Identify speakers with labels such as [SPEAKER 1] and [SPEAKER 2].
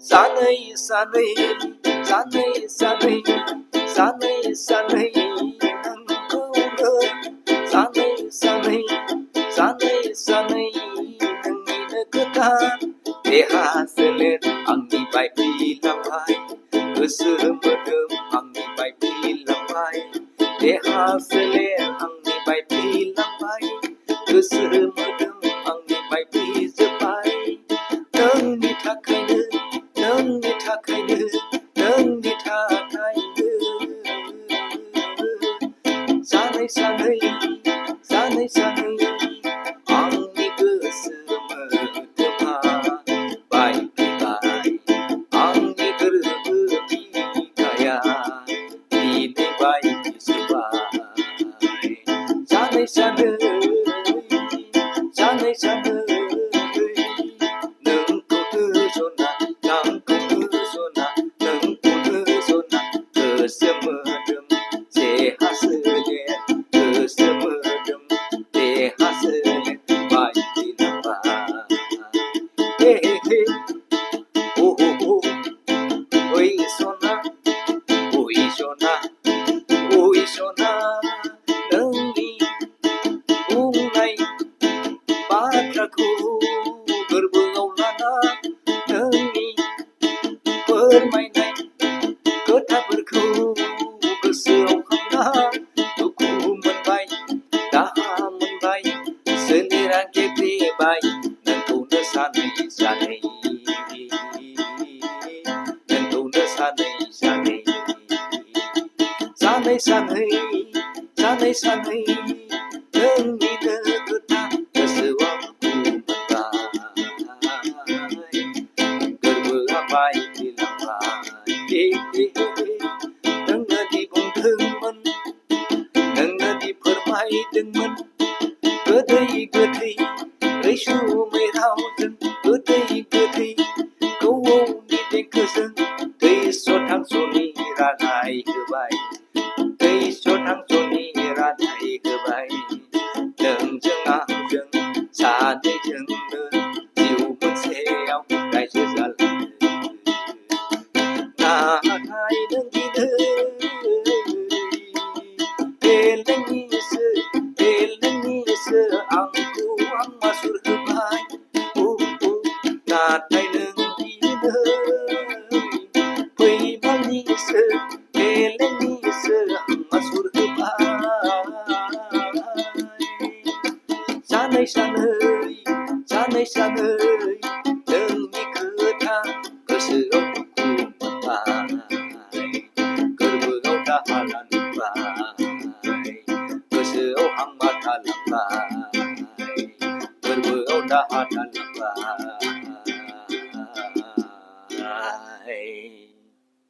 [SPEAKER 1] सानै सानै सानै सानै सानै सानै नोंखौनो सानै सानै सानै सानै नोंनिनो खोथा देहा सोलेर आंनि बायफ्लेलांबाय गोसो मोदोम आंनि बायफ्लेलांबाय देहा सोलेर आंनि बायफ्लेलांबाय गोसो मोदोम आंनि बायफ्लेजोब्बाय नोंनि थाखायनो नोंनि थाखायनो नोंनि थाखायनो सानै सानै सानै सानै आंनि गोसो मोदोमा बायफ्लेबाय आंनि गोरबो बिखाया दिनै बायफ्लेजोब्बाय सानै सानै सानै सानै नोंखौनो जना आंखौनो जना नोंखौनो जना गोसो मोदोम देहा सोलेर गोसो मोदोम देहा सोलेर बायफ्लेलांबाय हे ओ ओइ सना ओइ सना नोंनि बुंनाय बाथ्राखौ गोरबोआव लाना नोंनि फोरमायनाय खोथाफोरखौ गोसोआव खांना दुखु मोनबाय दाहा मोनबाय सोलेरा गेब्लेबाय नोंखौनो सानै सानै नोंखौनो सानै सानै सानै सानै सानै सानै नोंनिनो खोथा गोसोआव मोनबाय गोरबोआ बायफ्लेलांबाय नोंनोदि बुंदोंमोन नोंनोदि फोरमायदोंमोन गोदै गोदै रैसुमै रावजों गोदै गोदै खौवौनि देंखोजों थैस' थांस'नि रादाय होबाय थैस' थांस'नि रादाय होबाय नोंजों आंजों सानैजोंनो जिउ मोनसेयाव रायजो जालांनो नाथाय नों दिनै बेलेगनिसो आंखौ आमासुर होबाय नाथाय नों दिनै फैमालनिसो बेलेगनिसो आमासुर होबाय सानै सानै सानै सानै नोंनि खोथा गोसोआव दुखु मोनबाय गोरबोआव दाहा लांबाय गोसोआव हांमा थालांबाय गोरबोआव दाहा थालांबाय